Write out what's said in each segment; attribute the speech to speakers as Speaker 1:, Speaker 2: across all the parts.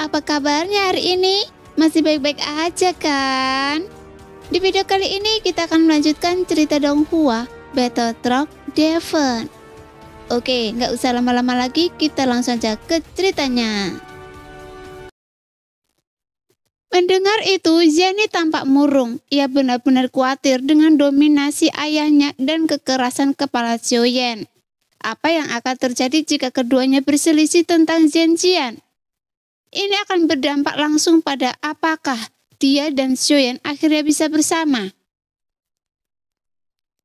Speaker 1: apa kabarnya hari ini? Masih baik-baik aja kan? Di video kali ini kita akan melanjutkan cerita Donghua, Battletrog Devon. Oke, nggak usah lama-lama lagi, kita langsung aja ke ceritanya. Mendengar itu, Jenny tampak murung. Ia benar-benar khawatir dengan dominasi ayahnya dan kekerasan kepala Xiaoyan. Apa yang akan terjadi jika keduanya berselisih tentang Zhenjian? Ini akan berdampak langsung pada apakah dia dan Xiaoyan akhirnya bisa bersama.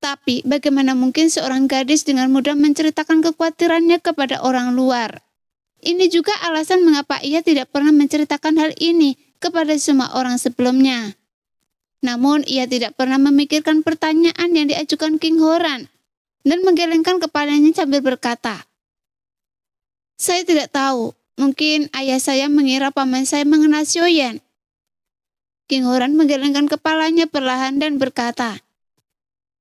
Speaker 1: Tapi bagaimana mungkin seorang gadis dengan mudah menceritakan kekhawatirannya kepada orang luar? Ini juga alasan mengapa ia tidak pernah menceritakan hal ini kepada semua orang sebelumnya. Namun ia tidak pernah memikirkan pertanyaan yang diajukan King Horan dan menggelengkan kepalanya sambil berkata, "Saya tidak tahu, mungkin ayah saya mengira paman saya mengenal Xiaoyan." King Horan menggelengkan kepalanya perlahan dan berkata,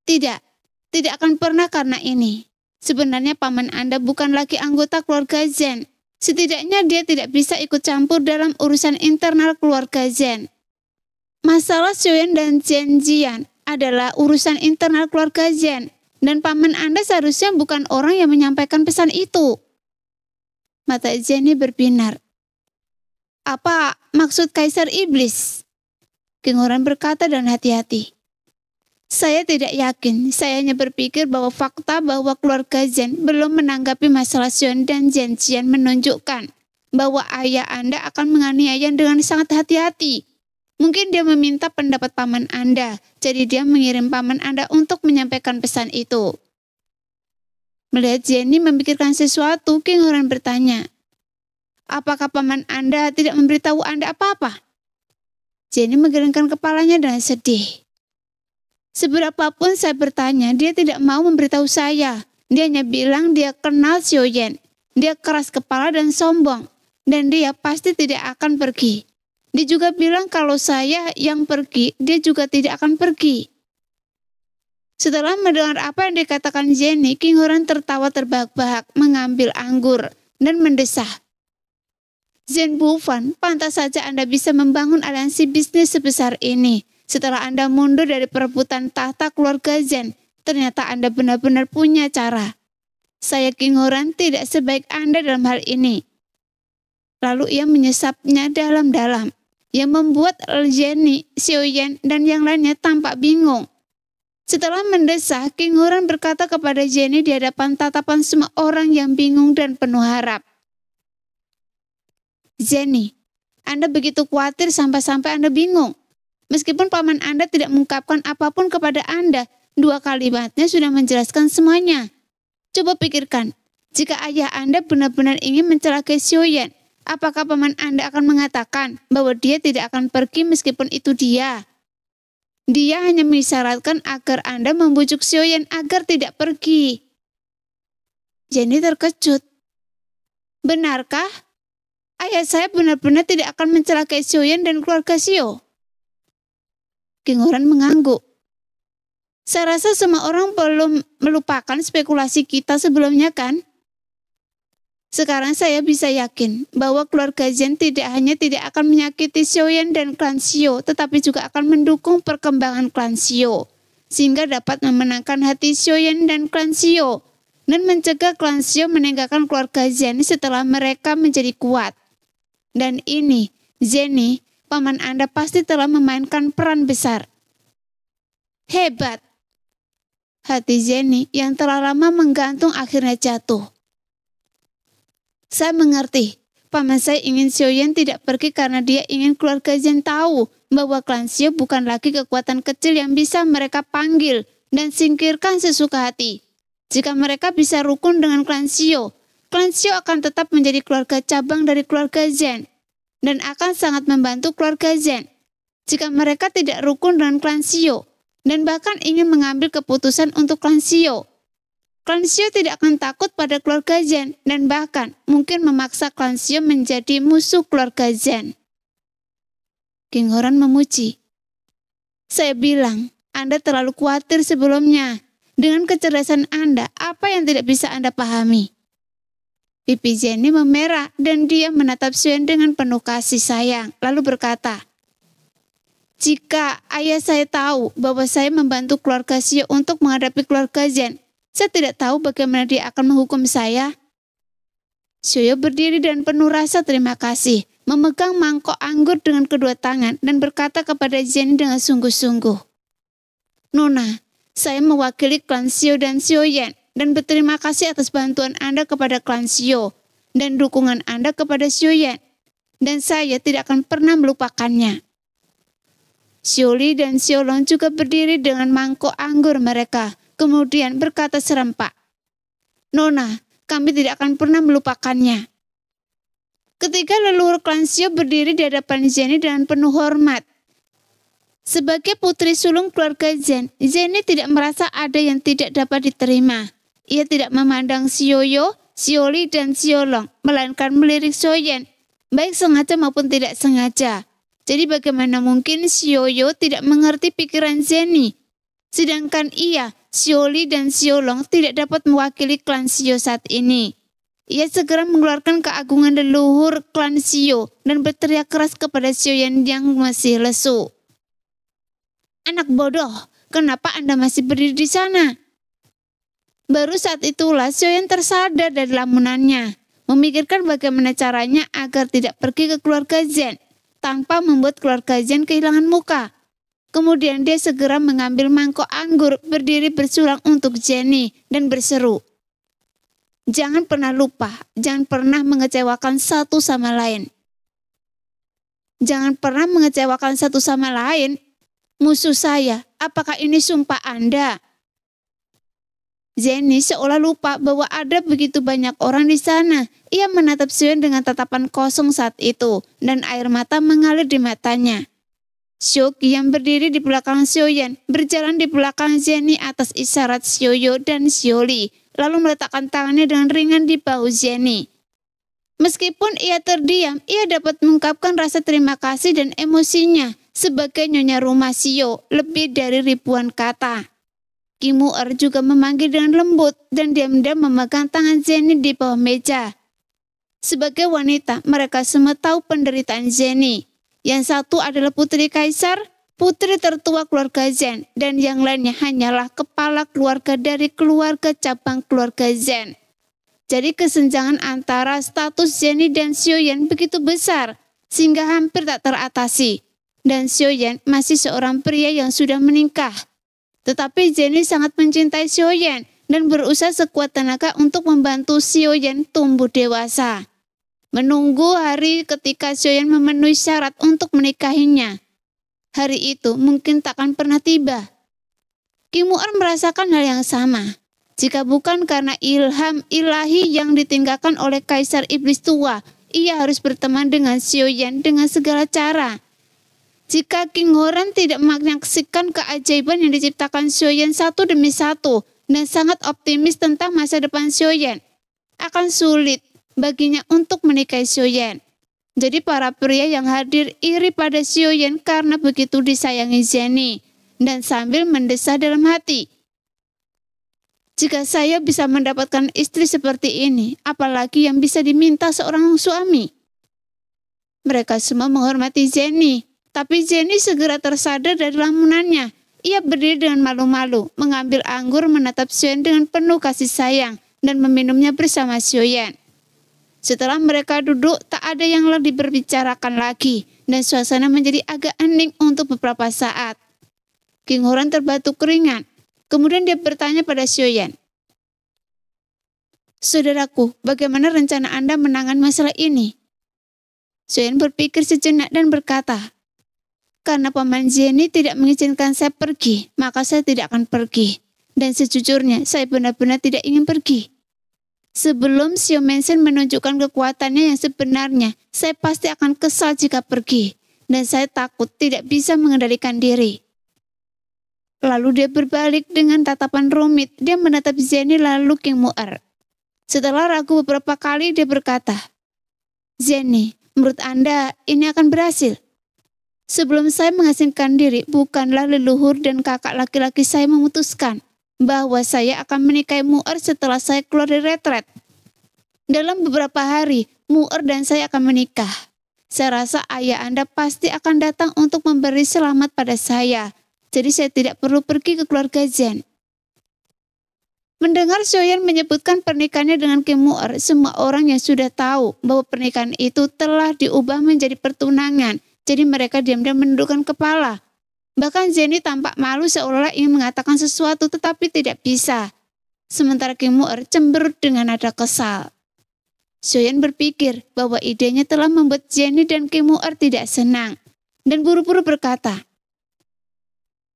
Speaker 1: tidak akan pernah karena ini. Sebenarnya paman Anda bukan lagi anggota keluarga Zhen. Setidaknya dia tidak bisa ikut campur dalam urusan internal keluarga Zhen. Masalah Xiaoyan dan Zhenjian adalah urusan internal keluarga Zhen, dan paman Anda seharusnya bukan orang yang menyampaikan pesan itu. Mata Jenny berbinar. Apa maksud Kaisar Iblis? King Horan berkata dan hati-hati. Saya tidak yakin, saya hanya berpikir bahwa fakta bahwa keluarga Zhen belum menanggapi masalah Xiaoyan dan Zhenjian menunjukkan bahwa ayah Anda akan menganiaya dengan sangat hati-hati. Mungkin dia meminta pendapat paman Anda, jadi dia mengirim paman Anda untuk menyampaikan pesan itu. Melihat Jenny memikirkan sesuatu, King Horan bertanya, apakah paman Anda tidak memberitahu Anda apa-apa? Jenny menggelengkan kepalanya dan sedih. Seberapapun saya bertanya, dia tidak mau memberitahu saya. Dia hanya bilang dia kenal Xiaoyan. Dia keras kepala dan sombong. Dan dia pasti tidak akan pergi. Dia juga bilang kalau saya yang pergi, dia juga tidak akan pergi. Setelah mendengar apa yang dikatakan Jenny, King Horan tertawa terbahak-bahak, mengambil anggur, dan mendesah. Zhen Bufan, pantas saja Anda bisa membangun aliansi bisnis sebesar ini. Setelah Anda mundur dari perebutan tahta keluarga Zhen, ternyata Anda benar-benar punya cara. Saya King Horan tidak sebaik Anda dalam hal ini. Lalu ia menyesapnya dalam-dalam, yang membuat Jenny, Xiaoyan, dan yang lainnya tampak bingung. Setelah mendesah, King Horan berkata kepada Jenny di hadapan tatapan semua orang yang bingung dan penuh harap. Jenny, Anda begitu khawatir sampai-sampai Anda bingung. Meskipun paman Anda tidak mengungkapkan apapun kepada Anda, 2 kalimatnya sudah menjelaskan semuanya. Coba pikirkan, jika ayah Anda benar-benar ingin mencelakai Xiaoyan, apakah paman Anda akan mengatakan bahwa dia tidak akan pergi meskipun itu dia? Dia hanya mengisyaratkan agar Anda membujuk Xiaoyan agar tidak pergi. Jenny terkejut. Benarkah? Ayah saya benar-benar tidak akan mencelakai Xiaoyan dan keluarga Xiao? King Horan mengangguk. Saya rasa semua orang belum melupakan spekulasi kita sebelumnya kan? Sekarang saya bisa yakin bahwa keluarga Zhen tidak hanya tidak akan menyakiti Xiaoyan dan klan Xiao, tetapi juga akan mendukung perkembangan klan Xiao, sehingga dapat memenangkan hati Xiaoyan dan klan Xiao, dan mencegah klan Xiao meninggalkan keluarga Zhen setelah mereka menjadi kuat. Dan ini, Jenny, paman Anda pasti telah memainkan peran besar. Hebat! Hati Jenny yang telah lama menggantung akhirnya jatuh. Saya mengerti, paman saya ingin Xiaoyan tidak pergi karena dia ingin keluarga Zhen tahu bahwa klan Xiao bukan lagi kekuatan kecil yang bisa mereka panggil dan singkirkan sesuka hati. Jika mereka bisa rukun dengan klan Xiao akan tetap menjadi keluarga cabang dari keluarga Zhen dan akan sangat membantu keluarga Zhen. Jika mereka tidak rukun dengan klan Xiao dan bahkan ingin mengambil keputusan untuk klan Xiao tidak akan takut pada keluarga Zhen dan bahkan mungkin memaksa klan Xiao menjadi musuh keluarga Zhen. King Horan memuji. Saya bilang, Anda terlalu khawatir sebelumnya. Dengan kecerdasan Anda, apa yang tidak bisa Anda pahami? Pipi Jenny memerah dan dia menatap Xiao dengan penuh kasih sayang, lalu berkata, "Jika ayah saya tahu bahwa saya membantu keluarga Xiao untuk menghadapi keluarga Zhen, saya tidak tahu bagaimana dia akan menghukum saya." Xiao berdiri dan penuh rasa terima kasih, memegang mangkok anggur dengan kedua tangan dan berkata kepada Jenny dengan sungguh-sungguh, "Nona, saya mewakili klan Xiao dan Xiao Yan dan berterima kasih atas bantuan Anda kepada klan Xiao dan dukungan Anda kepada Xiao Yan, dan saya tidak akan pernah melupakannya." Xiao Li dan Xiao Long juga berdiri dengan mangkok anggur mereka, kemudian berkata serempak, "Nona, kami tidak akan pernah melupakannya." Ketika leluhur klan Xiao berdiri di hadapan Jenny dengan penuh hormat. Sebagai putri sulung keluarga Zhen, Jenny tidak merasa ada yang tidak dapat diterima. Ia tidak memandang Xiao, Xiao Li, dan Xiao Long, melainkan melirik Xiao Yan, baik sengaja maupun tidak sengaja. Jadi bagaimana mungkin Xiao tidak mengerti pikiran Jenny? Sedangkan ia, Xiao Li, dan Xiao Long tidak dapat mewakili klan Xiao saat ini. Ia segera mengeluarkan keagungan leluhur klan Xiao dan berteriak keras kepada Xiao Yan yang masih lesu. "Anak bodoh, kenapa Anda masih berdiri di sana?" Baru saat itulah Xiao Yan tersadar dari lamunannya, memikirkan bagaimana caranya agar tidak pergi ke keluarga Zhen, tanpa membuat keluarga Zhen kehilangan muka. Kemudian dia segera mengambil mangkok anggur, berdiri bersulang untuk Jenny, dan berseru, "Jangan pernah lupa, jangan pernah mengecewakan satu sama lain." Jangan pernah mengecewakan satu sama lain? Musuh saya, apakah ini sumpah Anda? Jenny seolah lupa bahwa ada begitu banyak orang di sana. Ia menatap Xiao dengan tatapan kosong saat itu, dan air mata mengalir di matanya. Xiao yang berdiri di belakang Xiao Yan, berjalan di belakang Jenny atas isyarat Xiao dan Xiao Li, lalu meletakkan tangannya dengan ringan di bahu Jenny. Meskipun ia terdiam, ia dapat mengungkapkan rasa terima kasih dan emosinya sebagai nyonya rumah Xiao lebih dari ribuan kata. King Mu'er juga memanggil dengan lembut dan diam-diam memegang tangan Jenny di bawah meja. Sebagai wanita, mereka semua tahu penderitaan Jenny. Yang satu adalah putri kaisar, putri tertua keluarga Zhen, dan yang lainnya hanyalah kepala keluarga dari keluarga cabang keluarga Zhen. Jadi kesenjangan antara status Jenny dan Xiao Yan begitu besar, sehingga hampir tak teratasi. Dan Xiao Yan masih seorang pria yang sudah menikah. Tetapi Jenny sangat mencintai Xiao Yan dan berusaha sekuat tenaga untuk membantu Xiao Yan tumbuh dewasa. Menunggu hari ketika Xiao Yan memenuhi syarat untuk menikahinya. Hari itu mungkin takkan pernah tiba. King Mu'er merasakan hal yang sama. Jika bukan karena ilham ilahi yang ditinggalkan oleh Kaisar Iblis tua, ia harus berteman dengan Xiao Yan dengan segala cara. Jika King Horan tidak menyaksikan keajaiban yang diciptakan Xiao Yan satu demi satu dan sangat optimis tentang masa depan Xiao Yan, akan sulit baginya untuk menikahi Xiao Yan. Jadi para pria yang hadir iri pada Xiao Yan karena begitu disayangi Jenny dan sambil mendesah dalam hati, "Jika saya bisa mendapatkan istri seperti ini, apalagi yang bisa diminta seorang suami?" Mereka semua menghormati Jenny. Tapi Jenny segera tersadar dari lamunannya. Ia berdiri dengan malu-malu, mengambil anggur, menatap Xiao Yan dengan penuh kasih sayang, dan meminumnya bersama Xiao Yan. Setelah mereka duduk, tak ada yang lebih diberbicarakan lagi, dan suasana menjadi agak hening untuk beberapa saat. King Horan terbatuk keringat. Kemudian dia bertanya pada Xiao Yan, "Saudaraku, bagaimana rencana Anda menangani masalah ini?" Xiao Yan berpikir sejenak dan berkata, "Karena Paman Jenny tidak mengizinkan saya pergi, maka saya tidak akan pergi. Dan sejujurnya, saya benar-benar tidak ingin pergi. Sebelum Xiao Mensen menunjukkan kekuatannya yang sebenarnya, saya pasti akan kesal jika pergi. Dan saya takut tidak bisa mengendalikan diri." Lalu dia berbalik dengan tatapan rumit. Dia menatap Jenny lalu King Mu'er. Setelah ragu beberapa kali, dia berkata, "Jenny, menurut Anda ini akan berhasil? Sebelum saya mengasingkan diri, bukanlah leluhur dan kakak laki-laki saya memutuskan bahwa saya akan menikahi Mu'er setelah saya keluar dari retret?" Dalam beberapa hari, Mu'er dan saya akan menikah. Saya rasa ayah Anda pasti akan datang untuk memberi selamat pada saya. Jadi saya tidak perlu pergi ke keluarga Zen. Mendengar Xiaoyan menyebutkan pernikahannya dengan Kim Mu'er, semua orang yang sudah tahu bahwa pernikahan itu telah diubah menjadi pertunangan. Jadi mereka diam-diam menundukkan kepala. Bahkan Jenny tampak malu seolah-olah ingin mengatakan sesuatu tetapi tidak bisa. Sementara Kim Mu'er cemberut dengan nada kesal. Xiaoyan berpikir bahwa idenya telah membuat Jenny dan Kim Mu'er tidak senang. Dan buru-buru berkata,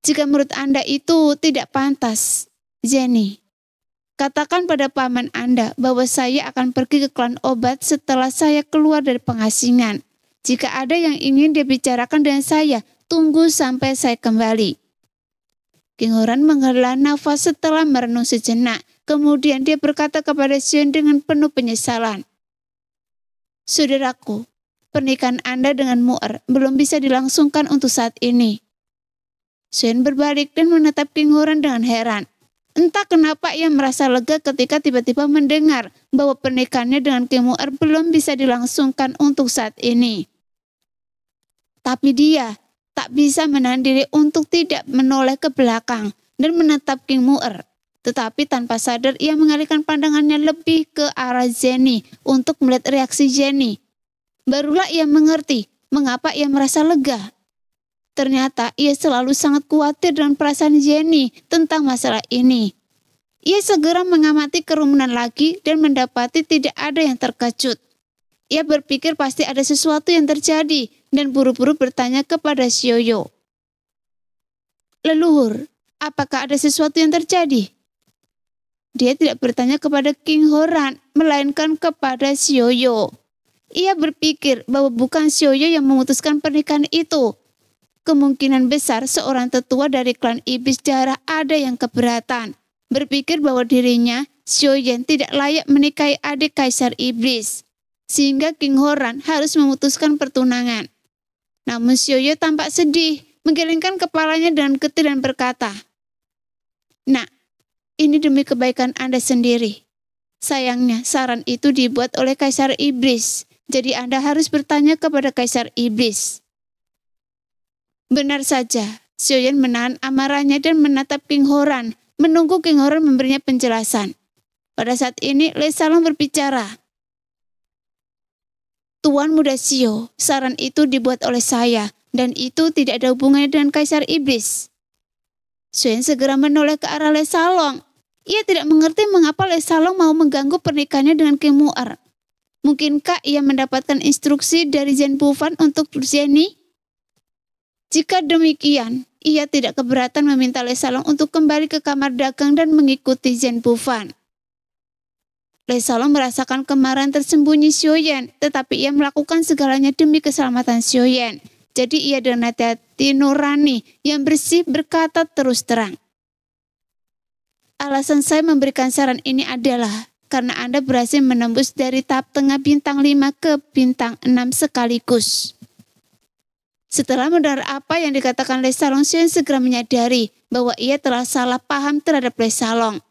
Speaker 1: "Jika menurut Anda itu tidak pantas, Jenny, katakan pada paman Anda bahwa saya akan pergi ke klan obat setelah saya keluar dari pengasingan. Jika ada yang ingin dia bicarakan dengan saya, tunggu sampai saya kembali." King Horan menghela nafas setelah merenung sejenak. Kemudian dia berkata kepada Xiaoyan dengan penuh penyesalan, "Saudaraku, pernikahan Anda dengan Mu'er belum bisa dilangsungkan untuk saat ini." Xiaoyan berbalik dan menatap King Horan dengan heran. Entah kenapa ia merasa lega ketika tiba-tiba mendengar bahwa pernikahannya dengan Kim Mu'er belum bisa dilangsungkan untuk saat ini. Tapi dia tak bisa menahan diri untuk tidak menoleh ke belakang dan menatap King Mu'er. Tetapi tanpa sadar ia mengalihkan pandangannya lebih ke arah Jenny untuk melihat reaksi Jenny. Barulah ia mengerti mengapa ia merasa lega. Ternyata ia selalu sangat khawatir dengan perasaan Jenny tentang masalah ini. Ia segera mengamati kerumunan lagi dan mendapati tidak ada yang terkejut. Ia berpikir pasti ada sesuatu yang terjadi dan buru-buru bertanya kepada Xiaoyo. "Leluhur, apakah ada sesuatu yang terjadi?" Dia tidak bertanya kepada King Horan, melainkan kepada Xiaoyo. Ia berpikir bahwa bukan Xiaoyo yang memutuskan pernikahan itu. Kemungkinan besar seorang tetua dari klan iblis darah ada yang keberatan. Berpikir bahwa dirinya, Xiaoyan, tidak layak menikahi adik kaisar iblis. Sehingga King Horan harus memutuskan pertunangan. Namun Xiaoyo tampak sedih, menggelengkan kepalanya dengan getir dan berkata, "Nak, ini demi kebaikan Anda sendiri. Sayangnya saran itu dibuat oleh kaisar iblis, jadi Anda harus bertanya kepada kaisar iblis." Benar saja, Xiaoyan menahan amarahnya dan menatap King Horan, menunggu King Horan memberinya penjelasan. Pada saat ini, Lei Salong berbicara. "Tuan Muda Xiao, saran itu dibuat oleh saya, dan itu tidak ada hubungannya dengan kaisar iblis." Xiaoyan segera menoleh ke arah Lei Salong. Ia tidak mengerti mengapa Lei Salong mau mengganggu pernikahannya dengan Kim Mu'er. Mungkinkah ia mendapatkan instruksi dari Zhen Bufan untuk Jenny? Jika demikian, ia tidak keberatan meminta Lei Salong untuk kembali ke kamar dagang dan mengikuti Zhen Bufan. Lei Salong merasakan kemarahan tersembunyi Xiaoyan, tetapi ia melakukan segalanya demi keselamatan Xiaoyan. Jadi ia dengan hati nurani yang bersih berkata terus terang, "Alasan saya memberikan saran ini adalah karena Anda berhasil menembus dari tahap tengah bintang 5 ke bintang 6 sekaligus." Setelah mendengar apa yang dikatakan Lei Salong, Xiaoyan segera menyadari bahwa ia telah salah paham terhadap Lei Salong.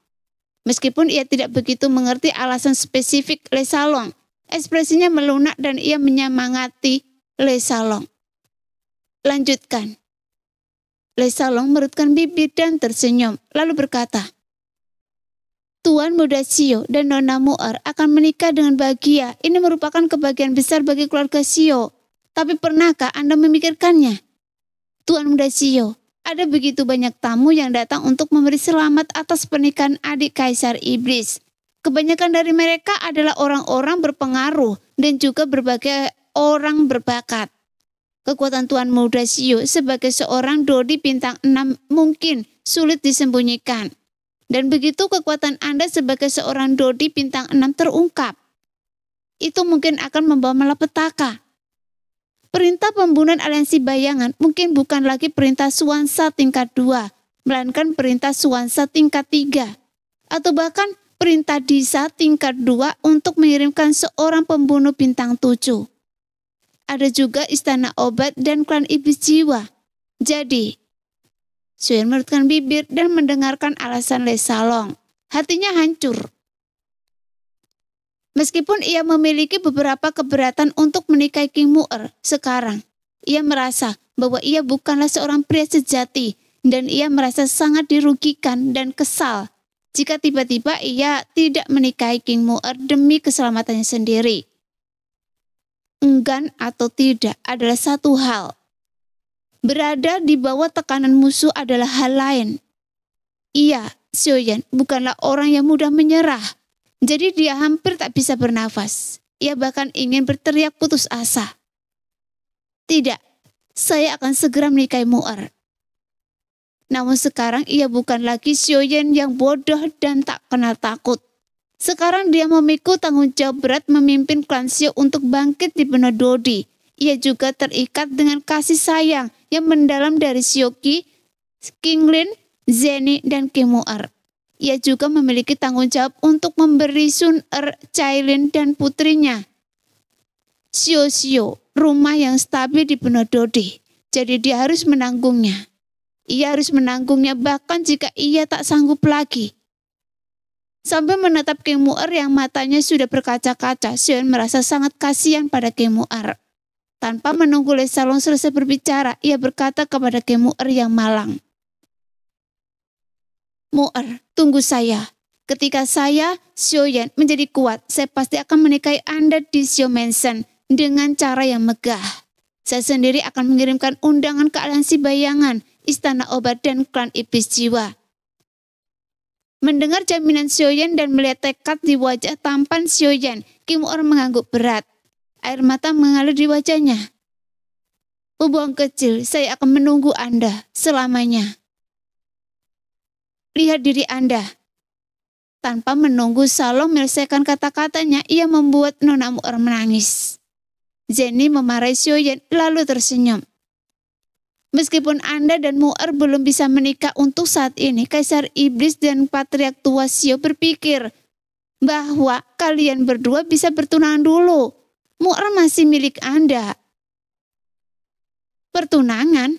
Speaker 1: Meskipun ia tidak begitu mengerti alasan spesifik Lei Salong, ekspresinya melunak dan ia menyemangati Lei Salong. "Lanjutkan." Lei Salong merutkan bibir dan tersenyum, lalu berkata, "Tuan Muda Xiao dan Nona Mu'er akan menikah dengan bahagia. Ini merupakan kebahagiaan besar bagi keluarga Xiao. Tapi pernahkah Anda memikirkannya? Tuan Muda Xiao, ada begitu banyak tamu yang datang untuk memberi selamat atas pernikahan adik kaisar iblis. Kebanyakan dari mereka adalah orang-orang berpengaruh dan juga berbagai orang berbakat. Kekuatan Tuan Muda Xiao sebagai seorang Dodi bintang 6 mungkin sulit disembunyikan. Dan begitu kekuatan Anda sebagai seorang Dodi bintang 6 terungkap, itu mungkin akan membawa malapetaka. Perintah pembunuhan aliansi bayangan mungkin bukan lagi perintah Suansa tingkat 2, melainkan perintah Suansa tingkat 3. Atau bahkan perintah Disa tingkat 2 untuk mengirimkan seorang pembunuh bintang 7. Ada juga istana obat dan klan iblis jiwa. Jadi, Xiaoyan merutkan bibir dan mendengarkan alasan Lei Salong. Hatinya hancur. Meskipun ia memiliki beberapa keberatan untuk menikahi King Mu'er sekarang, ia merasa bahwa ia bukanlah seorang pria sejati dan ia merasa sangat dirugikan dan kesal jika tiba-tiba ia tidak menikahi King Mu'er demi keselamatannya sendiri. Enggan atau tidak adalah satu hal. Berada di bawah tekanan musuh adalah hal lain. Ia, Xiaoyan, bukanlah orang yang mudah menyerah. Jadi dia hampir tak bisa bernafas. Ia bahkan ingin berteriak putus asa. Tidak, saya akan segera menikahi Mu'er. Namun sekarang ia bukan lagi Xiaoyan yang bodoh dan tak kenal takut. Sekarang dia memikul tanggung jawab berat memimpin klan Xiao untuk bangkit di benua Dodi. Ia juga terikat dengan kasih sayang yang mendalam dari Xiaoqi, King Lin, Zeni, dan King Mu'er. Ia juga memiliki tanggung jawab untuk memberi Sun Er, Cailin, dan putrinya Xiao rumah yang stabil di benua Dodi. Jadi dia harus menanggungnya. Ia harus menanggungnya bahkan jika ia tak sanggup lagi. Sambil menatap King Mu'er yang matanya sudah berkaca-kaca, Xiaoyan merasa sangat kasihan pada King Mu'er. Tanpa menunggu Les Salong selesai berbicara, ia berkata kepada King Mu'er yang malang. Mu'er, tunggu saya. Ketika saya, Xiaoyan, menjadi kuat, saya pasti akan menikahi Anda di Xiao Mansion dengan cara yang megah. Saya sendiri akan mengirimkan undangan ke aliansi bayangan, istana obat, dan klan iblis jiwa. Mendengar jaminan Xiaoyan dan melihat tekad di wajah tampan Xiaoyan, King Mu'er mengangguk berat. Air mata mengalir di wajahnya. Pembuang kecil, saya akan menunggu Anda selamanya. Lihat diri Anda. Tanpa menunggu Salong menyelesaikan kata-katanya, ia membuat Nona Mu'er menangis. Zeni memarahi Xiaoyan lalu tersenyum. Meskipun Anda dan Mu'er belum bisa menikah untuk saat ini, Kaisar Iblis dan Patriark tua Xiao berpikir bahwa kalian berdua bisa bertunangan dulu. Mu'er masih milik Anda. Pertunangan?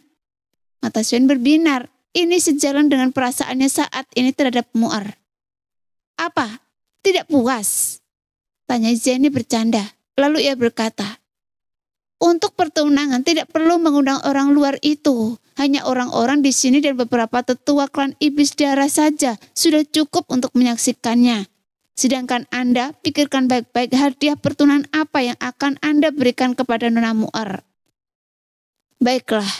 Speaker 1: Mata Xiaoyan berbinar. Ini sejalan dengan perasaannya saat ini terhadap Mu'er. Apa? Tidak puas? Tanya Zeni bercanda. Lalu ia berkata, untuk pertunangan tidak perlu mengundang orang luar itu. Hanya orang-orang di sini dan beberapa tetua klan iblis darah saja sudah cukup untuk menyaksikannya. Sedangkan Anda pikirkan baik-baik hadiah pertunangan apa yang akan Anda berikan kepada Nona Mu'er. Baiklah.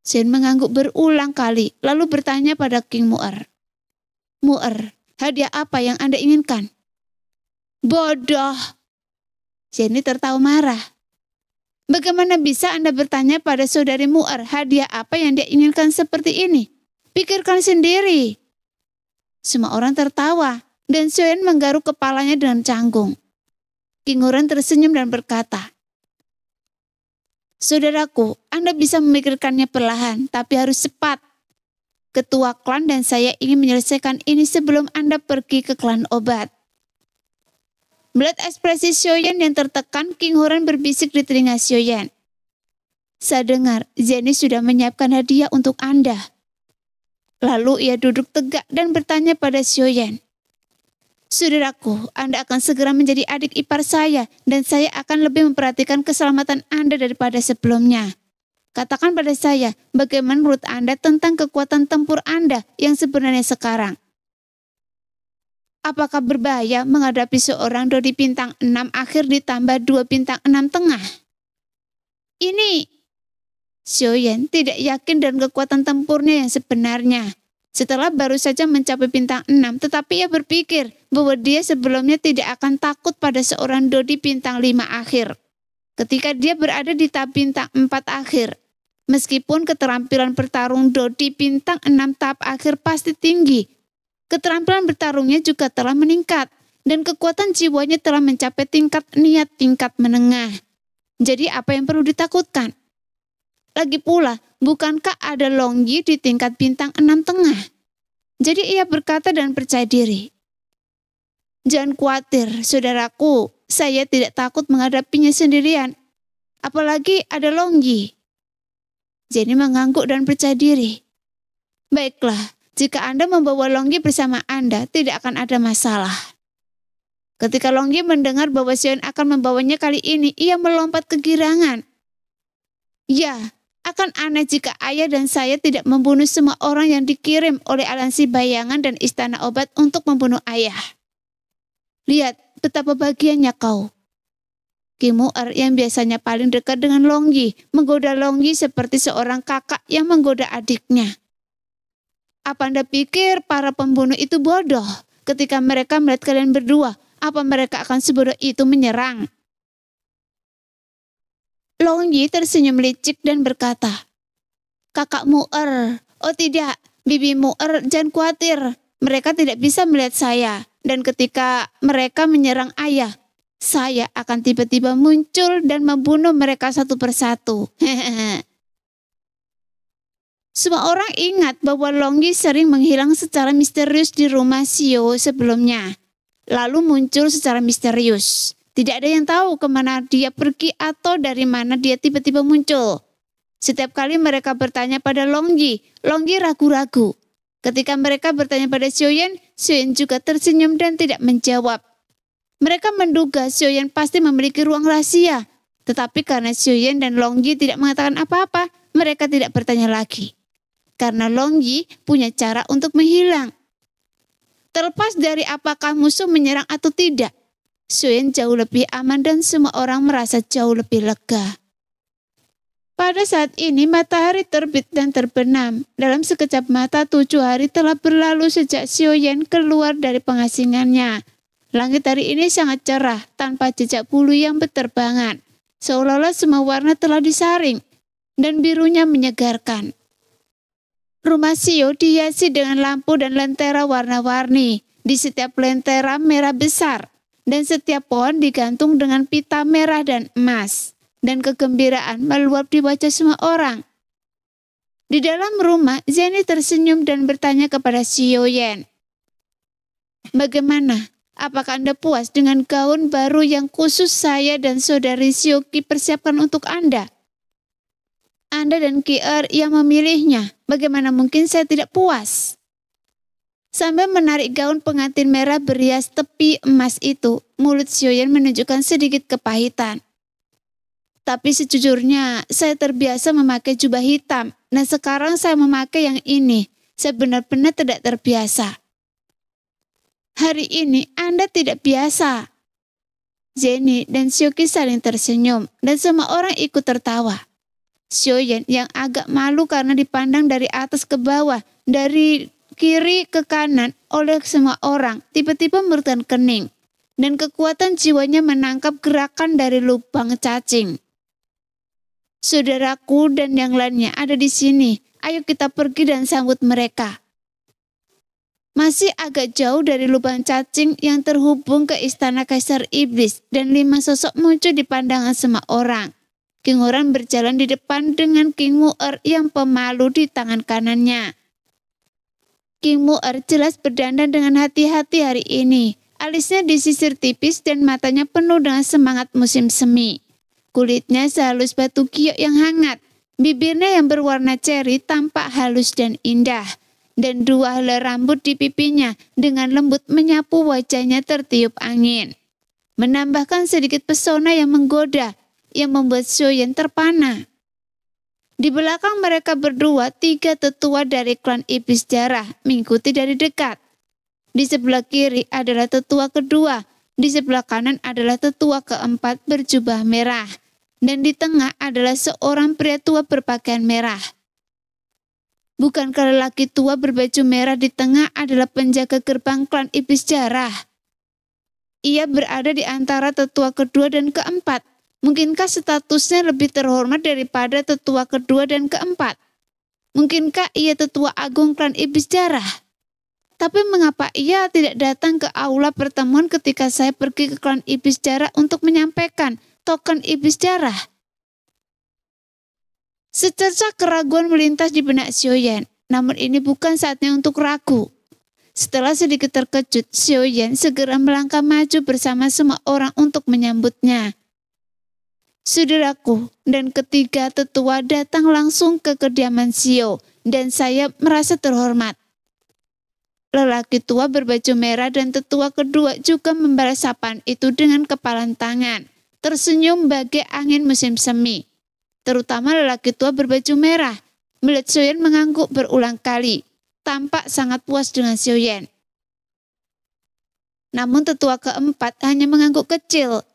Speaker 1: Xiaoyan mengangguk berulang kali, lalu bertanya pada King Mu'er. Mu'er, hadiah apa yang Anda inginkan? Bodoh. Xiaoyan tertawa marah. Bagaimana bisa Anda bertanya pada saudari Mu'er hadiah apa yang dia inginkan seperti ini? Pikirkan sendiri. Semua orang tertawa, dan Xiaoyan menggaruk kepalanya dengan canggung. King Mu'er tersenyum dan berkata, Saudaraku, Anda bisa memikirkannya perlahan, tapi harus cepat. Ketua klan dan saya ingin menyelesaikan ini sebelum Anda pergi ke klan obat. Melihat ekspresi Xiaoyan yang tertekan, King Huran berbisik di telinga Xiaoyan. Saya dengar, Zeni sudah menyiapkan hadiah untuk Anda. Lalu ia duduk tegak dan bertanya pada Xiaoyan. Saudaraku, Anda akan segera menjadi adik ipar saya dan saya akan lebih memperhatikan keselamatan Anda daripada sebelumnya. Katakan pada saya, bagaimana menurut Anda tentang kekuatan tempur Anda yang sebenarnya sekarang? Apakah berbahaya menghadapi seorang Dodi bintang 6 akhir ditambah 2 bintang 6 tengah? Ini, Xiaoyan tidak yakin dengan kekuatan tempurnya yang sebenarnya. Setelah baru saja mencapai bintang 6, tetapi ia berpikir bahwa dia sebelumnya tidak akan takut pada seorang Dodi bintang 5 akhir. Ketika dia berada di tahap bintang 4 akhir, meskipun keterampilan bertarung Dodi bintang 6 tahap akhir pasti tinggi, keterampilan bertarungnya juga telah meningkat dan kekuatan jiwanya telah mencapai tingkat niat tingkat menengah. Jadi apa yang perlu ditakutkan? Lagi pula, bukankah ada Longyi di tingkat bintang 6 tengah? Jadi ia berkata dan percaya diri. Jangan khawatir, saudaraku, saya tidak takut menghadapinya sendirian. Apalagi ada Longyi. Jenny mengangguk dan percaya diri. Baiklah, jika Anda membawa Longyi bersama Anda, tidak akan ada masalah. Ketika Longyi mendengar bahwa Sioyen akan membawanya kali ini, ia melompat kegirangan. Ya, akan aneh jika ayah dan saya tidak membunuh semua orang yang dikirim oleh aliansi bayangan dan istana obat untuk membunuh ayah. Lihat betapa bahagianya kau. King Mu'er yang biasanya paling dekat dengan Longyi menggoda Longyi seperti seorang kakak yang menggoda adiknya. Apa Anda pikir para pembunuh itu bodoh? Ketika mereka melihat kalian berdua, apa mereka akan sebodoh itu menyerang? Longyi tersenyum licik dan berkata, Kakak Mu'er, oh tidak, Bibi Mu'er, jangan khawatir. Mereka tidak bisa melihat saya. Dan ketika mereka menyerang ayah, saya akan tiba-tiba muncul dan membunuh mereka satu persatu. Semua orang ingat bahwa Longyi sering menghilang secara misterius di rumah Xiao sebelumnya. Lalu muncul secara misterius. Tidak ada yang tahu kemana dia pergi atau dari mana dia tiba-tiba muncul. Setiap kali mereka bertanya pada Longyi, Longyi ragu-ragu. Ketika mereka bertanya pada Xiaoyan, Xiaoyan juga tersenyum dan tidak menjawab. Mereka menduga Xiaoyan pasti memiliki ruang rahasia. Tetapi karena Xiaoyan dan Longyi tidak mengatakan apa-apa, mereka tidak bertanya lagi. Karena Longyi punya cara untuk menghilang. Terlepas dari apakah musuh menyerang atau tidak, Xiaoyan jauh lebih aman dan semua orang merasa jauh lebih lega. Pada saat ini matahari terbit dan terbenam. Dalam sekejap mata 7 hari telah berlalu sejak Xiaoyan keluar dari pengasingannya. Langit hari ini sangat cerah tanpa jejak bulu yang berterbangan. Seolah-olah semua warna telah disaring dan birunya menyegarkan. Rumah Xiao dihiasi dengan lampu dan lentera warna-warni. Di setiap lentera merah besar. Dan setiap pohon digantung dengan pita merah dan emas. Dan kegembiraan meluap di wajah semua orang. Di dalam rumah, Zhenny tersenyum dan bertanya kepada Xiaoyan. Bagaimana? Apakah Anda puas dengan gaun baru yang khusus saya dan saudari Xiaoqi persiapkan untuk Anda? Anda dan Ki-er yang memilihnya, bagaimana mungkin saya tidak puas? Sambil menarik gaun pengantin merah berias tepi emas itu, mulut Xiaoyan menunjukkan sedikit kepahitan. Tapi sejujurnya, saya terbiasa memakai jubah hitam, dan sekarang saya memakai yang ini. Saya benar-benar tidak terbiasa. Hari ini Anda tidak biasa. Zhenny dan Xiaoqi saling tersenyum, dan semua orang ikut tertawa. Xiaoyan yang agak malu karena dipandang dari atas ke bawah, dari kiri ke kanan oleh semua orang, tiba-tiba menurunkan kening. Dan kekuatan jiwanya menangkap gerakan dari lubang cacing. Saudaraku dan yang lainnya ada di sini. Ayo kita pergi dan sambut mereka. Masih agak jauh dari lubang cacing yang terhubung ke istana Kaisar Iblis dan 5 sosok muncul di pandangan semua orang. King Huran berjalan di depan dengan King Mu'er yang pemalu di tangan kanannya. King Mu'er jelas berdandan dengan hati-hati hari ini. Alisnya disisir tipis dan matanya penuh dengan semangat musim semi. Kulitnya sehalus batu giok yang hangat. Bibirnya yang berwarna ceri tampak halus dan indah. Dan 2 helai rambut di pipinya dengan lembut menyapu wajahnya tertiup angin. Menambahkan sedikit pesona yang menggoda, yang membuat Xiaoyan terpana. Di belakang mereka berdua, 3 tetua dari klan Iblis Darah mengikuti dari dekat. Di sebelah kiri adalah tetua kedua, di sebelah kanan adalah tetua keempat berjubah merah, dan di tengah adalah seorang pria tua berpakaian merah. Bukankah lelaki tua berbaju merah di tengah adalah penjaga gerbang klan Iblis Darah? Ia berada di antara tetua kedua dan keempat. Mungkinkah statusnya lebih terhormat daripada tetua kedua dan keempat? Mungkinkah ia tetua agung klan Iblis Darah? Tapi mengapa ia tidak datang ke aula pertemuan ketika saya pergi ke klan Iblis Darah untuk menyampaikan token Iblis Darah? Secercah keraguan melintas di benak Xiaoyan, namun ini bukan saatnya untuk ragu. Setelah sedikit terkejut, Xiaoyan segera melangkah maju bersama semua orang untuk menyambutnya. Saudaraku dan ketiga tetua datang langsung ke kediaman Xiao dan saya merasa terhormat. Lelaki tua berbaju merah dan tetua kedua juga membalas sapaan itu dengan kepalan tangan, tersenyum bagai angin musim semi. Terutama lelaki tua berbaju merah, melihat Sioyen mengangguk berulang kali, tampak sangat puas dengan Sioyen. Namun tetua keempat hanya mengangguk kecil.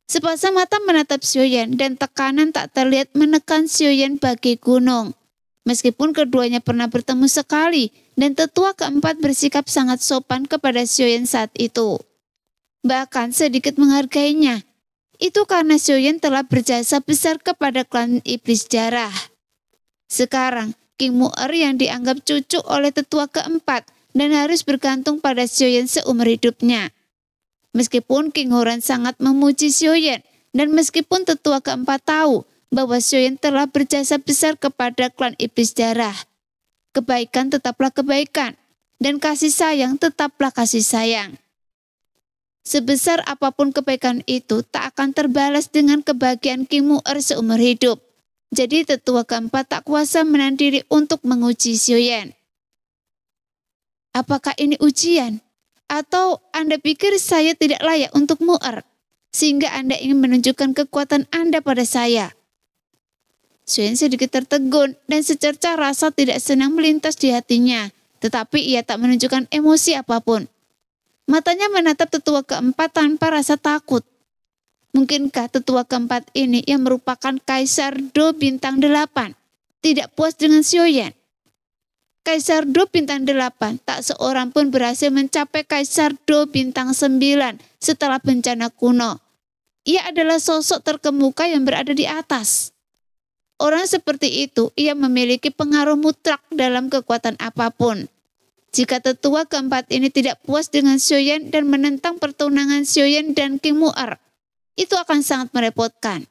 Speaker 1: Sepasang mata menatap Sioyen dan tekanan tak terlihat menekan Sioyen bagai gunung. Meskipun keduanya pernah bertemu sekali dan tetua keempat bersikap sangat sopan kepada Sioyen saat itu. Bahkan sedikit menghargainya. Itu karena Sioyen telah berjasa besar kepada klan iblis jarah. Sekarang, King Mu'er yang dianggap cucu oleh tetua keempat dan harus bergantung pada Sioyen seumur hidupnya. Meskipun King Horan sangat memuji Sioyen dan meskipun tetua keempat tahu bahwa Sioyen telah berjasa besar kepada klan iblis darah, kebaikan tetaplah kebaikan dan kasih sayang tetaplah kasih sayang. Sebesar apapun kebaikan itu tak akan terbalas dengan kebahagiaan King Mu'er seumur hidup. Jadi tetua keempat tak kuasa menahan diri untuk menguji Sioyen. Apakah ini ujian? Atau Anda pikir saya tidak layak untuk Mu'er, sehingga Anda ingin menunjukkan kekuatan Anda pada saya? Sioyen sedikit tertegun dan secerca rasa tidak senang melintas di hatinya, tetapi ia tak menunjukkan emosi apapun. Matanya menatap tetua keempat tanpa rasa takut. Mungkinkah tetua keempat ini yang merupakan Kaisar Do Bintang 8 tidak puas dengan Sioyen? Kaisar Do Bintang 8 tak seorang pun berhasil mencapai Kaisar Do Bintang 9 setelah bencana kuno. Ia adalah sosok terkemuka yang berada di atas. Orang seperti itu ia memiliki pengaruh mutlak dalam kekuatan apapun. Jika tetua keempat ini tidak puas dengan Sioyen dan menentang pertunangan Sioyen dan King Mu'er, itu akan sangat merepotkan.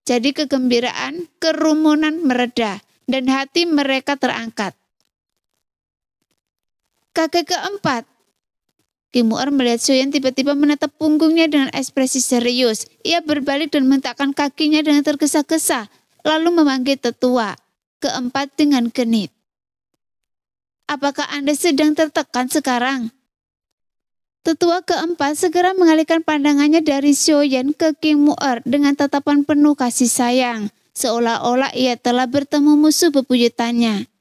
Speaker 1: Jadi kegembiraan, kerumunan mereda dan hati mereka terangkat. Kakek keempat. King Mu'er melihat Sioyen tiba-tiba menatap punggungnya dengan ekspresi serius. Ia berbalik dan mentakkan kakinya dengan tergesa-gesa, lalu memanggil tetua keempat dengan genit. Apakah Anda sedang tertekan sekarang? Tetua keempat segera mengalihkan pandangannya dari Sioyen ke King Mu'er dengan tatapan penuh kasih sayang, seolah-olah ia telah bertemu musuh bebuyutannya.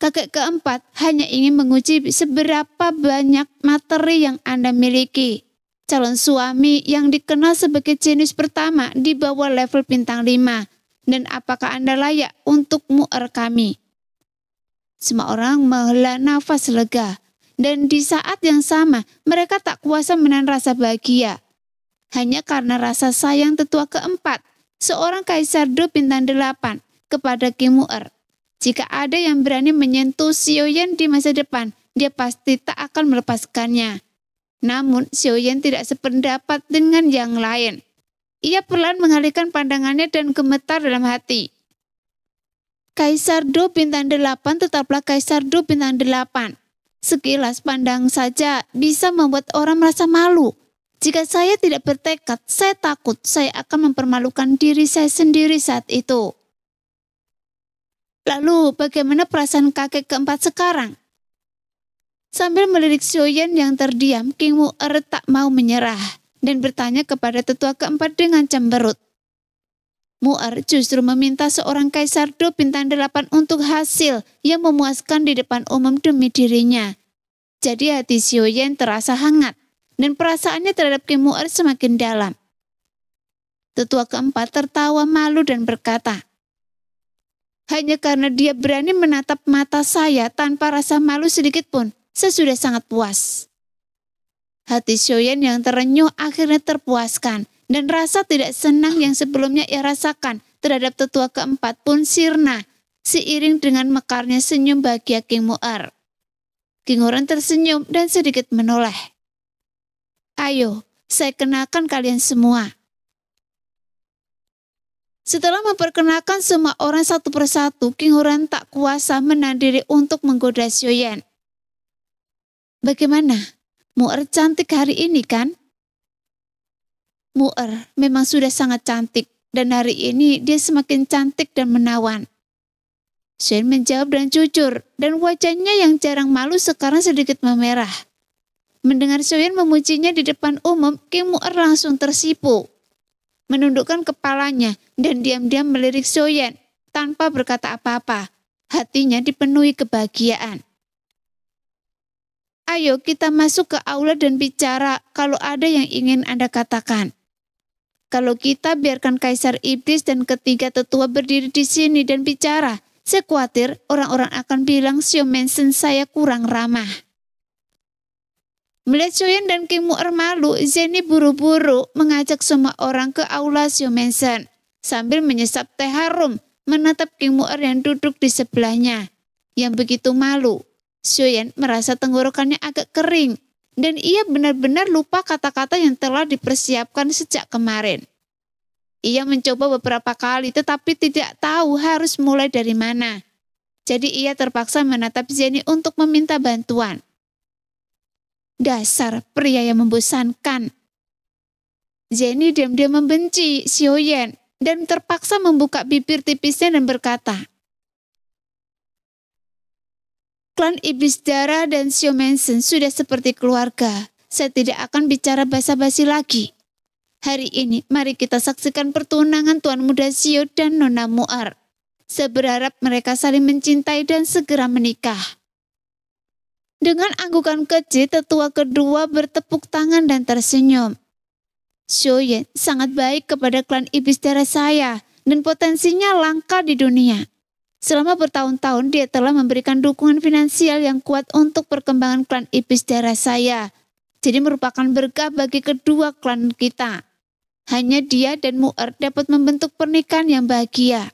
Speaker 1: Kakek keempat hanya ingin menguji seberapa banyak materi yang Anda miliki. Calon suami yang dikenal sebagai jenius pertama di bawah level bintang 5. Dan apakah Anda layak untuk Mu'er kami? Semua orang menghela nafas lega. Dan di saat yang sama mereka tak kuasa menahan rasa bahagia. Hanya karena rasa sayang tetua keempat, seorang Kaisar Do Bintang 8 kepada King Mu'er. Jika ada yang berani menyentuh Sioyen di masa depan, dia pasti tak akan melepaskannya. Namun Sioyen tidak sependapat dengan yang lain. Ia perlahan mengalihkan pandangannya dan gemetar dalam hati. Kaisar Do Bintang 8 tetaplah Kaisar Do Bintang 8. Sekilas pandang saja bisa membuat orang merasa malu. Jika saya tidak bertekad, saya takut saya akan mempermalukan diri saya sendiri saat itu. Lalu bagaimana perasaan kakek keempat sekarang? Sambil melirik Sioyen yang terdiam, King Mu'er tak mau menyerah dan bertanya kepada tetua keempat dengan cemberut. Mu'er justru meminta seorang Kaisar Do Bintang 8 untuk hasil yang memuaskan di depan umum demi dirinya. Jadi hati Sioyen terasa hangat dan perasaannya terhadap King Mu'er semakin dalam. Tetua keempat tertawa malu dan berkata, hanya karena dia berani menatap mata saya tanpa rasa malu sedikit pun, saya sudah sangat puas. Hati Sioyen yang terenyuh akhirnya terpuaskan dan rasa tidak senang yang sebelumnya ia rasakan terhadap tetua keempat pun sirna seiring dengan mekarnya senyum bahagia King Mu'er. King Horan tersenyum dan sedikit menoleh. Ayo, saya kenalkan kalian semua. Setelah memperkenalkan semua orang satu persatu, King Horan tak kuasa menahan diri untuk menggoda Sioyen. Bagaimana? Mu'er cantik hari ini kan? Mu'er memang sudah sangat cantik dan hari ini dia semakin cantik dan menawan. Sioyen menjawab dengan jujur, dan wajahnya yang jarang malu sekarang sedikit memerah. Mendengar Sioyen memujinya di depan umum, King Mu'er langsung tersipu. Menundukkan kepalanya dan diam-diam melirik Sioyen tanpa berkata apa-apa. Hatinya dipenuhi kebahagiaan. Ayo kita masuk ke aula dan bicara kalau ada yang ingin Anda katakan. Kalau kita biarkan Kaisar Iblis dan ketiga tetua berdiri di sini dan bicara, saya khawatir orang-orang akan bilang Xiao Mensen saya kurang ramah. Melihat Sioyen dan King Mu'er malu, Zeni buru-buru mengajak semua orang ke aula Xiao Mensen. Sambil menyesap teh harum, menatap King Mu'er yang duduk di sebelahnya. Yang begitu malu, Sioyen merasa tenggorokannya agak kering. Dan ia benar-benar lupa kata-kata yang telah dipersiapkan sejak kemarin. Ia mencoba beberapa kali tetapi tidak tahu harus mulai dari mana. Jadi ia terpaksa menatap Zeni untuk meminta bantuan. Dasar pria yang membosankan. Zeni diam-diam membenci Sioyen dan terpaksa membuka bibir tipisnya dan berkata, Klan Iblis Darah dan Xiao Mensen sudah seperti keluarga. Saya tidak akan bicara basa-basi lagi. Hari ini mari kita saksikan pertunangan Tuan Muda Xiao dan Nona Mu'er. Saya berharap mereka saling mencintai dan segera menikah. Dengan anggukan kecil, tetua kedua bertepuk tangan dan tersenyum. Sioyen sangat baik kepada klan Iblis Darah saya dan potensinya langka di dunia. Selama bertahun-tahun dia telah memberikan dukungan finansial yang kuat untuk perkembangan klan Iblis Darah saya. Jadi merupakan berkah bagi kedua klan kita. Hanya dia dan Mu'er dapat membentuk pernikahan yang bahagia.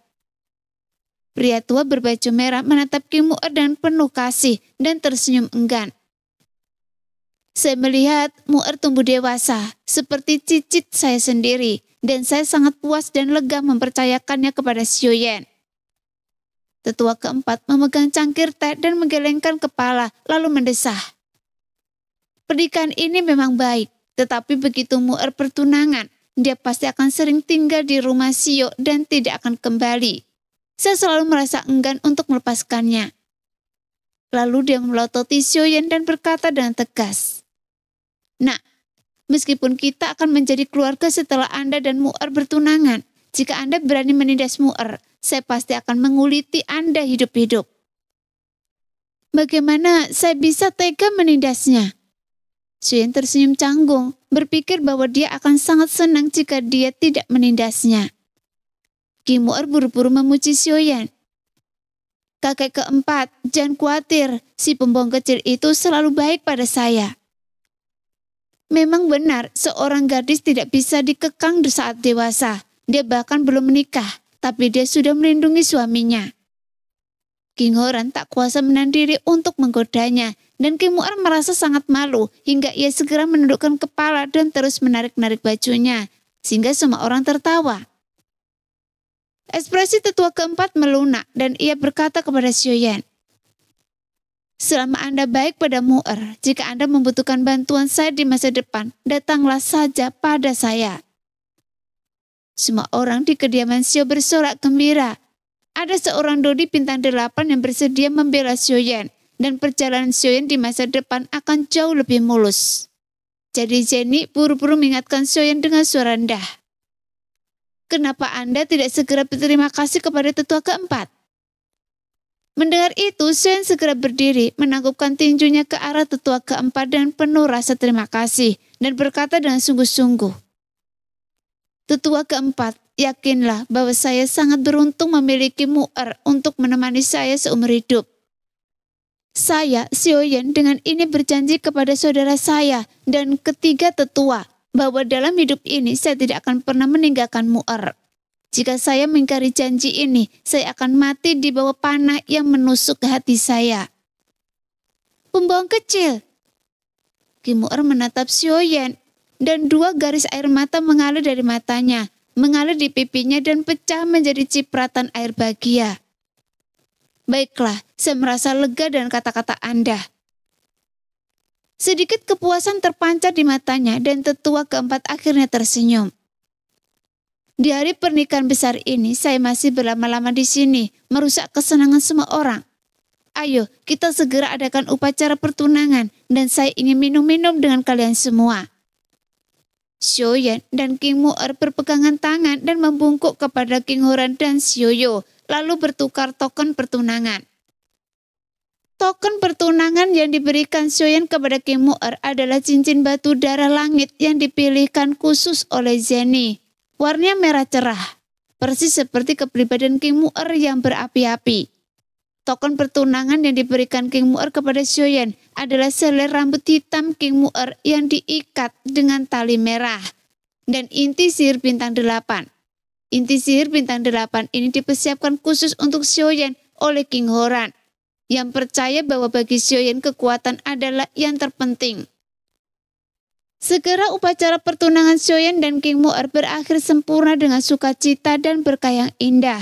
Speaker 1: Pria tua berbaju merah menatap King Mu'er dengan penuh kasih dan tersenyum enggan. Saya melihat Mu'er tumbuh dewasa seperti cicit saya sendiri dan saya sangat puas dan lega mempercayakannya kepada Sioyen. Tetua keempat memegang cangkir teh dan menggelengkan kepala, lalu mendesah. Pernikahan ini memang baik, tetapi begitu Mu'er pertunangan, dia pasti akan sering tinggal di rumah Xiao dan tidak akan kembali. Saya selalu merasa enggan untuk melepaskannya. Lalu dia melototi Sioyen dan berkata dengan tegas, Nak, meskipun kita akan menjadi keluarga setelah Anda dan Mu'er bertunangan, jika Anda berani menindas Mu'er, saya pasti akan menguliti Anda hidup-hidup. Bagaimana saya bisa tega menindasnya? Sioyen tersenyum canggung, berpikir bahwa dia akan sangat senang jika dia tidak menindasnya. King Mu'er buru-buru memuji Sioyen. Kakek keempat, jangan khawatir, si pembohong kecil itu selalu baik pada saya. Memang benar, seorang gadis tidak bisa dikekang di saat dewasa. Dia bahkan belum menikah, tapi dia sudah melindungi suaminya. King Horan tak kuasa menahan diri untuk menggodanya, dan King Mu'er merasa sangat malu hingga ia segera menundukkan kepala dan terus menarik-narik bajunya, sehingga semua orang tertawa. Ekspresi tetua keempat melunak dan ia berkata kepada Sioyen, Selama Anda baik pada Mu'er, jika Anda membutuhkan bantuan saya di masa depan, datanglah saja pada saya. Semua orang di kediaman Xiao bersorak gembira. Ada seorang Dodi bintang 8 yang bersedia membela Sioyen, dan perjalanan Sioyen di masa depan akan jauh lebih mulus. Jadi Zeni buru-buru mengingatkan Sioyen dengan suara rendah. Kenapa Anda tidak segera berterima kasih kepada tetua keempat? Mendengar itu, Sioyen segera berdiri, menangkupkan tinjunya ke arah tetua keempat dan penuh rasa terima kasih, dan berkata dengan sungguh-sungguh, Tetua keempat, yakinlah bahwa saya sangat beruntung memiliki Mu'er untuk menemani saya seumur hidup. Saya, Sioyen, dengan ini berjanji kepada saudara saya dan ketiga tetua bahwa dalam hidup ini saya tidak akan pernah meninggalkan Mu'er. Jika saya mengingkari janji ini, saya akan mati di bawah panah yang menusuk ke hati saya. Pembohong kecil. King Mu'er menatap Sioyen, dan 2 garis air mata mengalir dari matanya, mengalir di pipinya dan pecah menjadi cipratan air bahagia. Baiklah, saya merasa lega dengan kata-kata Anda. Sedikit kepuasan terpancar di matanya dan tetua keempat akhirnya tersenyum. Di hari pernikahan besar ini, saya masih berlama-lama di sini, merusak kesenangan semua orang. Ayo, kita segera adakan upacara pertunangan, dan saya ingin minum-minum dengan kalian semua. Xiaoyan dan King Mu'er berpegangan tangan dan membungkuk kepada King Horan dan Xiaoyo, lalu bertukar token pertunangan. Token pertunangan yang diberikan Xiaoyan kepada King Mu'er adalah cincin batu darah langit yang dipilihkan khusus oleh Zhenny. Warnanya merah cerah, persis seperti kepribadian King Mu'er yang berapi-api. Token pertunangan yang diberikan King Mu'er kepada Xiaoyan adalah selai rambut hitam King Mu'er yang diikat dengan tali merah dan inti sihir bintang 8. Inti sihir bintang 8 ini dipersiapkan khusus untuk Xiaoyan oleh King Horan, yang percaya bahwa bagi Xiaoyan kekuatan adalah yang terpenting. Segera upacara pertunangan Xiaoyan dan King Mu'er berakhir sempurna dengan sukacita dan berkah yang indah.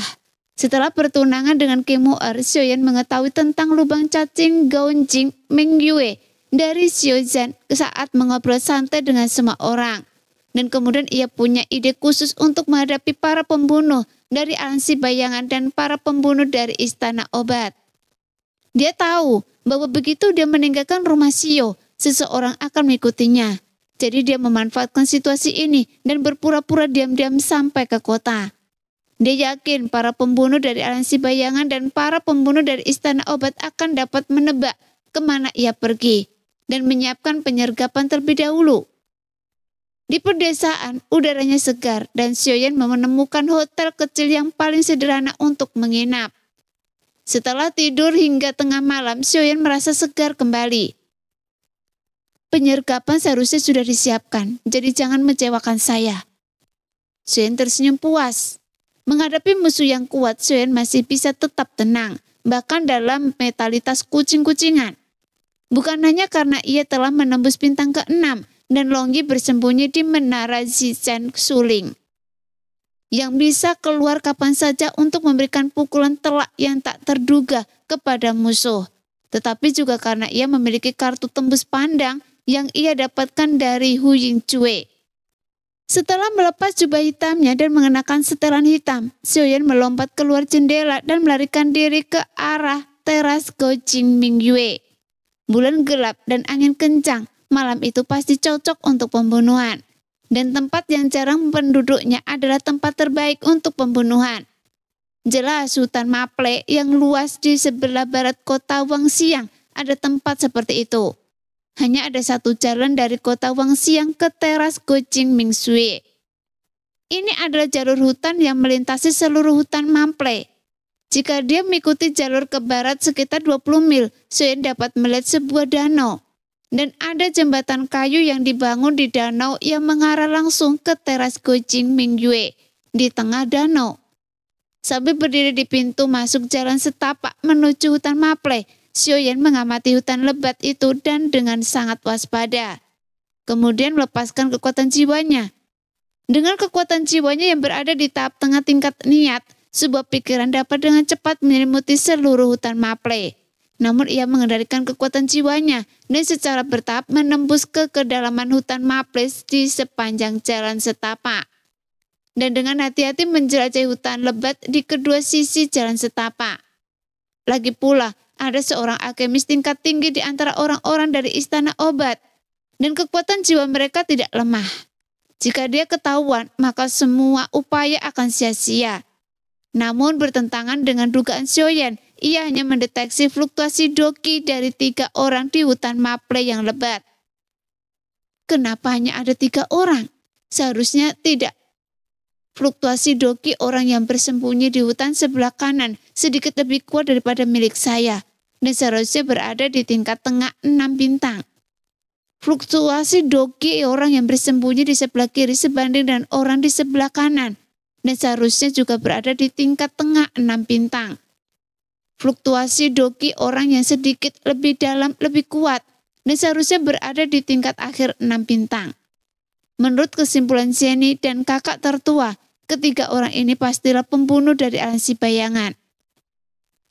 Speaker 1: Setelah pertunangan dengan King Mu'er, Xiaoyan mengetahui tentang lubang cacing Gaon Jing Ming Yue dari Xiaozan saat mengobrol santai dengan semua orang. Dan kemudian ia punya ide khusus untuk menghadapi para pembunuh dari aliansi bayangan dan para pembunuh dari istana obat. Dia tahu bahwa begitu dia meninggalkan rumah Xiao, seseorang akan mengikutinya. Jadi dia memanfaatkan situasi ini dan berpura-pura diam-diam sampai ke kota. Dia yakin para pembunuh dari aliansi bayangan dan para pembunuh dari istana obat akan dapat menebak kemana ia pergi dan menyiapkan penyergapan terlebih dahulu. Di pedesaan, udaranya segar dan Xiaoyan menemukan hotel kecil yang paling sederhana untuk menginap. Setelah tidur hingga tengah malam, Xiaoyan merasa segar kembali. Penyergapan seharusnya sudah disiapkan, jadi jangan mengecewakan saya. Xiaoyan tersenyum puas. Menghadapi musuh yang kuat, Xiaoyan masih bisa tetap tenang, bahkan dalam mentalitas kucing-kucingan. Bukan hanya karena ia telah menembus bintang ke-6 dan Longyi bersembunyi di menara Zizhen Suling, yang bisa keluar kapan saja untuk memberikan pukulan telak yang tak terduga kepada musuh. Tetapi juga karena ia memiliki kartu tembus pandang yang ia dapatkan dari Hu Yingcue. Setelah melepas jubah hitamnya dan mengenakan setelan hitam, Xiaoyan melompat keluar jendela dan melarikan diri ke arah teras Gojing Mingyue. Bulan gelap dan angin kencang, malam itu pasti cocok untuk pembunuhan. Dan tempat yang jarang penduduknya adalah tempat terbaik untuk pembunuhan. Jelas hutan Maple yang luas di sebelah barat kota Wangxiang ada tempat seperti itu. Hanya ada satu jalan dari kota Wangxiang ke teras Gojing Mingshui. Ini adalah jalur hutan yang melintasi seluruh hutan Maple. Jika dia mengikuti jalur ke barat sekitar 20 mil, Xiaoyan dapat melihat sebuah danau. Dan ada jembatan kayu yang dibangun di danau yang mengarah langsung ke teras Gojing Mingyue di tengah danau. Sambil berdiri di pintu masuk jalan setapak menuju hutan Maple, Xiaoyan mengamati hutan lebat itu dan dengan sangat waspada. Kemudian melepaskan kekuatan jiwanya. Dengan kekuatan jiwanya yang berada di tahap tengah tingkat niat, sebuah pikiran dapat dengan cepat menyelimuti seluruh hutan Maple. Namun ia mengendalikan kekuatan jiwanya dan secara bertahap menembus ke kedalaman hutan Maple di sepanjang jalan setapak. Dan dengan hati-hati menjelajahi hutan lebat di kedua sisi jalan setapak. Lagi pula, ada seorang alkemis tingkat tinggi di antara orang-orang dari istana obat. Dan kekuatan jiwa mereka tidak lemah. Jika dia ketahuan, maka semua upaya akan sia-sia. Namun bertentangan dengan dugaan Xiaoyan, ia hanya mendeteksi fluktuasi doki dari 3 orang di hutan Maple yang lebat. Kenapa hanya ada 3 orang? Seharusnya tidak. Fluktuasi doki orang yang bersembunyi di hutan sebelah kanan sedikit lebih kuat daripada milik saya, dan seharusnya berada di tingkat tengah 6 bintang. Fluktuasi doki orang yang bersembunyi di sebelah kiri sebanding dengan orang di sebelah kanan, dan seharusnya juga berada di tingkat tengah 6 bintang. Fluktuasi doki orang yang sedikit lebih dalam lebih kuat, dan seharusnya berada di tingkat akhir 6 bintang. Menurut kesimpulan Zhenny dan kakak tertua, ketiga orang ini pastilah pembunuh dari aliansi bayangan.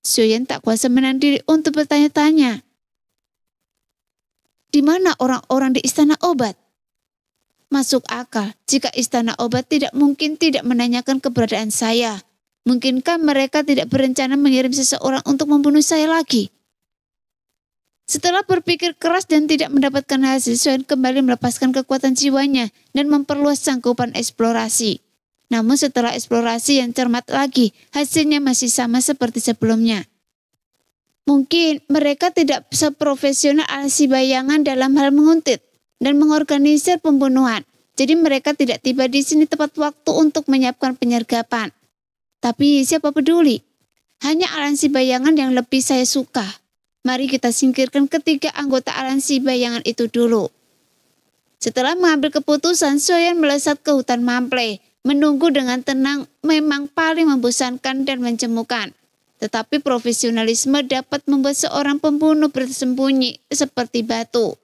Speaker 1: Xiaoyan tak kuasa menahan diri untuk bertanya-tanya. Di mana orang-orang di istana obat? Masuk akal jika istana obat tidak mungkin tidak menanyakan keberadaan saya. Mungkinkah mereka tidak berencana mengirim seseorang untuk membunuh saya lagi? Setelah berpikir keras dan tidak mendapatkan hasil, Soen kembali melepaskan kekuatan jiwanya dan memperluas cangkupan eksplorasi. Namun setelah eksplorasi yang cermat lagi, hasilnya masih sama seperti sebelumnya. Mungkin mereka tidak seprofesional Alansi Bayangan dalam hal menguntit dan mengorganisir pembunuhan. Jadi mereka tidak tiba di sini tepat waktu untuk menyiapkan penyergapan. Tapi siapa peduli? Hanya Alansi Bayangan yang lebih saya suka. Mari kita singkirkan ketiga anggota Alansi Bayangan itu dulu. Setelah mengambil keputusan, Soyan melesat ke hutan Mample. Menunggu dengan tenang memang paling membosankan dan mencemukan. Tetapi profesionalisme dapat membuat seorang pembunuh bersembunyi seperti batu.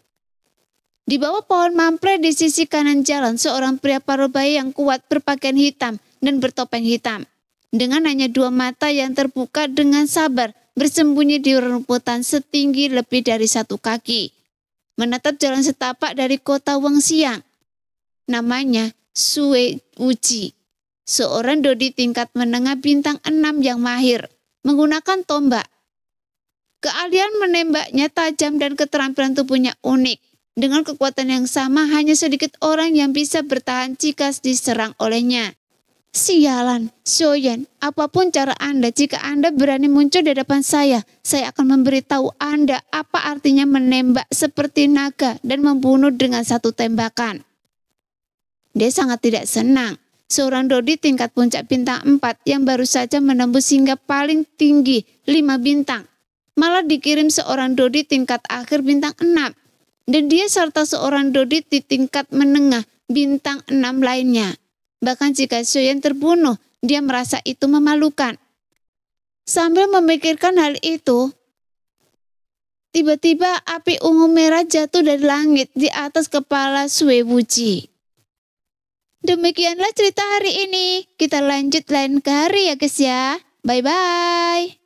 Speaker 1: Di bawah pohon Mample di sisi kanan jalan, seorang pria parubaya yang kuat berpakaian hitam dan bertopeng hitam. Dengan hanya 2 mata yang terbuka dengan sabar, bersembunyi di rumputan setinggi lebih dari 1 kaki. Menatap jalan setapak dari kota Wangxiang. Namanya Sue Wuji, seorang dodi tingkat menengah bintang 6 yang mahir, menggunakan tombak. Keahlian menembaknya tajam dan keterampilan tubuhnya unik. Dengan kekuatan yang sama, hanya sedikit orang yang bisa bertahan jika diserang olehnya. Sialan, Soyan, apapun cara Anda, jika Anda berani muncul di depan saya akan memberitahu Anda apa artinya menembak seperti naga dan membunuh dengan 1 tembakan. Dia sangat tidak senang. Seorang dodi tingkat puncak bintang 4 yang baru saja menembus hingga paling tinggi 5 bintang. Malah dikirim seorang dodi tingkat akhir bintang 6. Dan dia serta seorang dodi di tingkat menengah bintang 6 lainnya. Bahkan jika Soyan terbunuh, dia merasa itu memalukan. Sambil memikirkan hal itu, tiba-tiba api ungu merah jatuh dari langit di atas kepala Sue Wuji. Demikianlah cerita hari ini. Kita lanjut lain hari ya guys ya. Bye-bye.